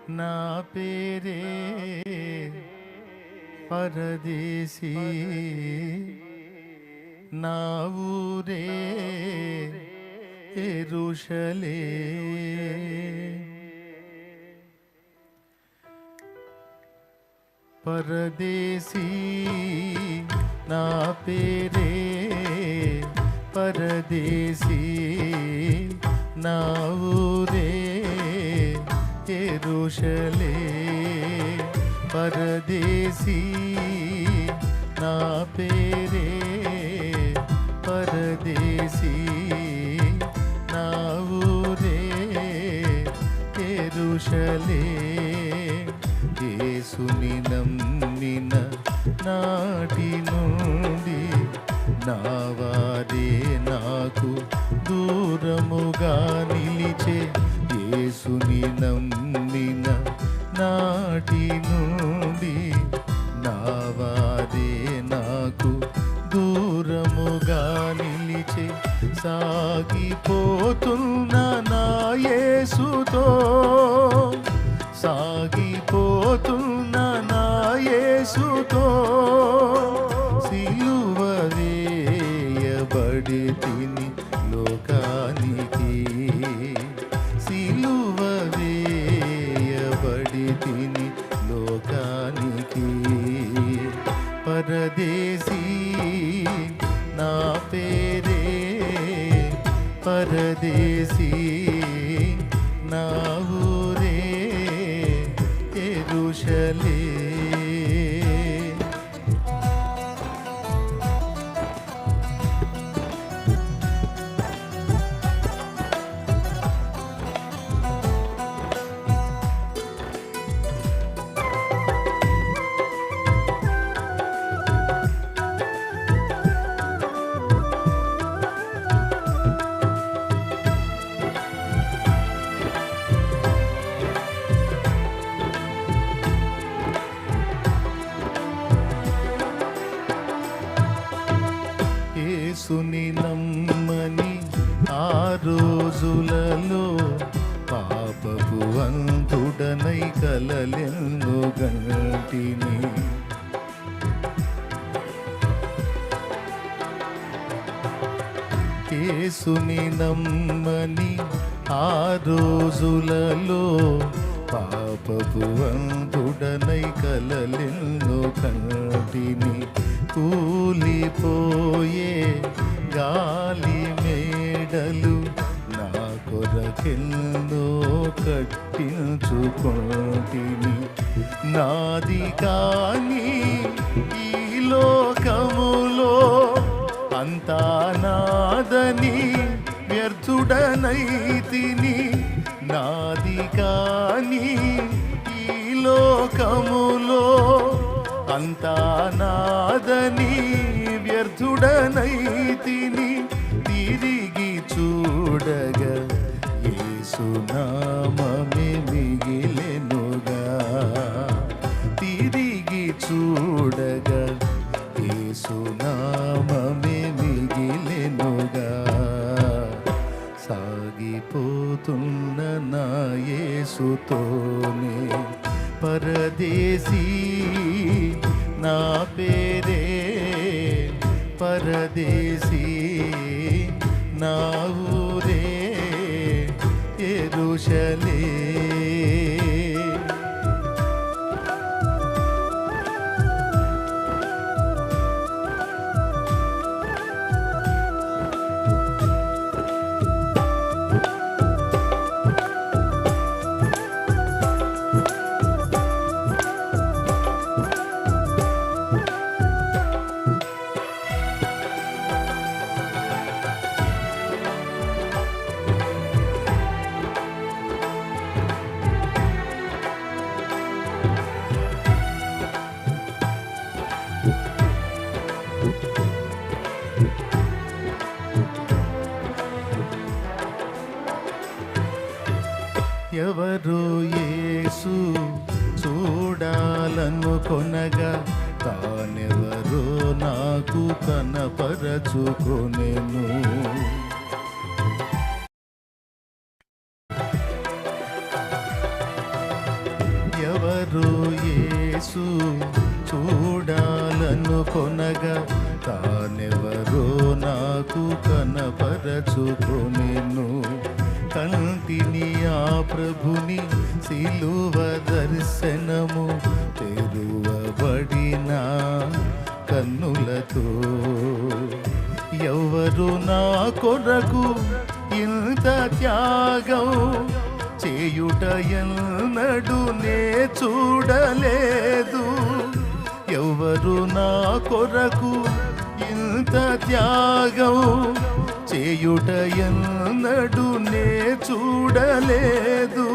నా పేరే పరదేశీ, నా ఊరే యెరూషలేం. పరదేశీ నా పేరే పరదేశీ, నా ఊరే యెరూషలేం. పరదేశీ నా పేరే పరదేశీ, నా ఊరే యెరూషలేం. యేసుని నమ్మిన నాటి నుండి నా వారే నాకు దూరముగా నిలిచే. యేసుని నమ్మిన నాటి నుండి నా వారే నాకు దూరముగా నిలిచే. సాగిపోతున్న నా యేసుతో, సాగిపోతున్న నా యేసుతో, సిలువ వేయబడి తిని లోకానికి, సిలువ వేయబడి తిని లోకానికి. పరదేశీ నా పేరే పరదేశీ, నా ఊరే యెరూషలేం. యేసుని నమ్మని ఆ రోజులలో పాపపు అంతుడనై కలలెన్నో గంటిని. యేసుని నమ్మని ఆ రోజులలో పాపపు అంతుడనై కలలెన్నో కంటిని. కూలిపోయే గాలి మేడలు నా కొరకెన్నో కట్టించుకొంటిని. నాది కాని ఈ లోకములో అంతా నాదని వ్యర్థుడనైతిని. నాది కాని ఈ లోకములో అంతా నాదని వ్యర్థుడనైతిని. తిరిగి చూడగా యేసు నామమే మిగిలెనుగా, తిరిగి చూడగా యేసు నామమే మిగిలెనుగా. సాగిపోతున్న నా యేసుతోనే పరదేశీ నా పేరే పరదేశీ, నా ఊరే యెరూషలేం. ఎవరు యేసు చూడాలనుకొనగా తానెవరో నాకు కనపరచుకొనెను. ఎవరు యేసు చూడాలనుకొనగా తానెవరో నాకు కనపరచుకొనెను. కంటిని ఆ ప్రభుని సిలువ దర్శనము తెరువబడిన కన్నులతో ఎవరు నా కొరకు ఇంత త్యాగం చేయుట ఎన్నడూ నే చూడలేదు. ఎవరు నా కొరకు ఇంత త్యాగం చేయుట ఎన్నడూ నే చూడలేదు.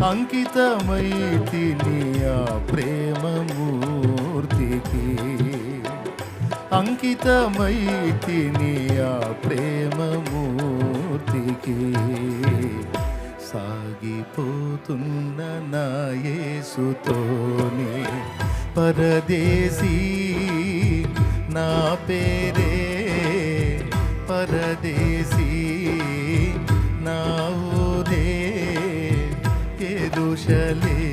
అంకితమైతిని ఆ ప్రేమమూర్తికి, అంకితమైతిని ఆ ప్రేమమూర్తికి. సాగిపోతున్న నా యేసుతోనే పరదేశీ నా పేరే పరదేశీ నా ఊరే యెరూషలేం.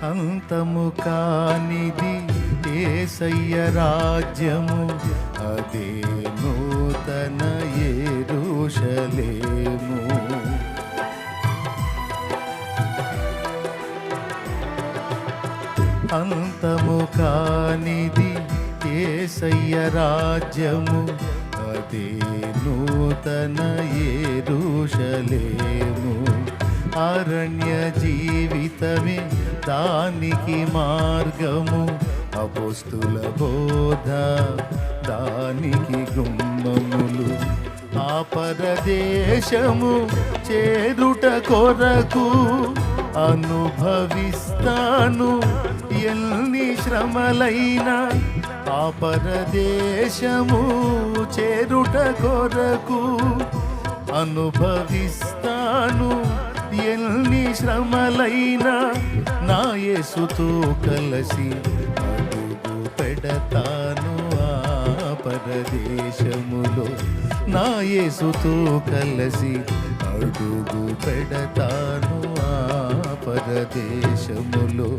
అంతము కానిది యేసయ్య రాజ్యము, అదే నూతన యెరూషలేము. అంతము కానిది యేసయ్య రాజ్యము, అదే నూతన యెరూషలేము. అరణ్య జీవితమే దానికి మార్గము, అపోస్తుల బోధ దానికి గుమ్మములు. ఆ పరదేశము చేరుట కొరకు అనుభవిస్తాను ఎన్ని శ్రమలైనా. ఆ పరదేశము చేరుట కొరకు అనుభవిస్తాను ఎన్ని శ్రమలైనా. నా యేసుతో కలసి అడుగు పెడతాను ఆ పరదేశములో. నా యేసుతో కలసి అడుగు పెడతాను ఆ పరదేశములో.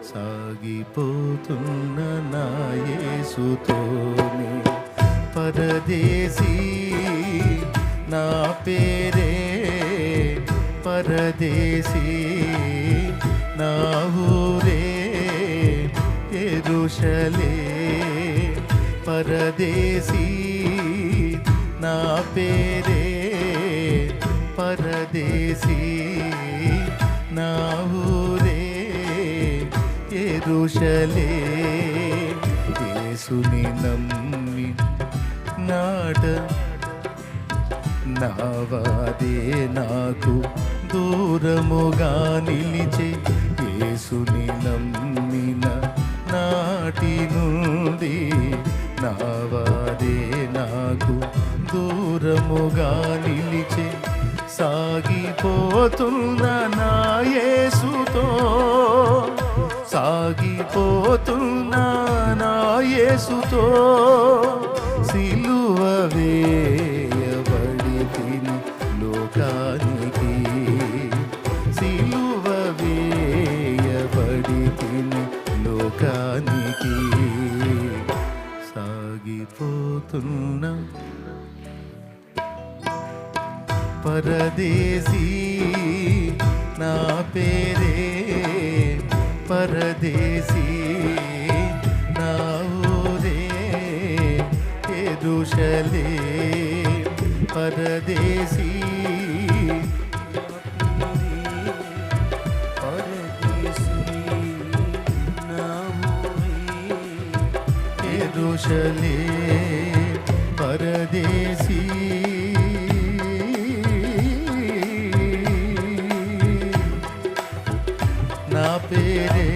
సాగిపోతున్న నా యేసుతోనే పరదేశీ నా పేరే పరదేశీ నా ఊరే యెరూషలేం. పరదేశీ నా పేరే పరదేశీ నా ఊరే యెరూషలేం. యేసుని నమ్మి నాట నావాదే నాకు దూరముగా నిలిచే. యేసుని నమ్మిన నాటి నుండి నావాదే నాకు దూరముగా నిలిచే. సాగిపోతున్న నా యేసుతో, సాగిపోతున్న నా యేసుతో సిలువ వేయబడి తిని లోకానికి, సిలువ వేయబడి తిని లోకానికి. సాగిపోతున్న పరదేశీ నా పేరే పరదేశీ నా ఊరే యెరూషలేం. పరదేశీ యెరూషలేం. పరదేశీ పేరే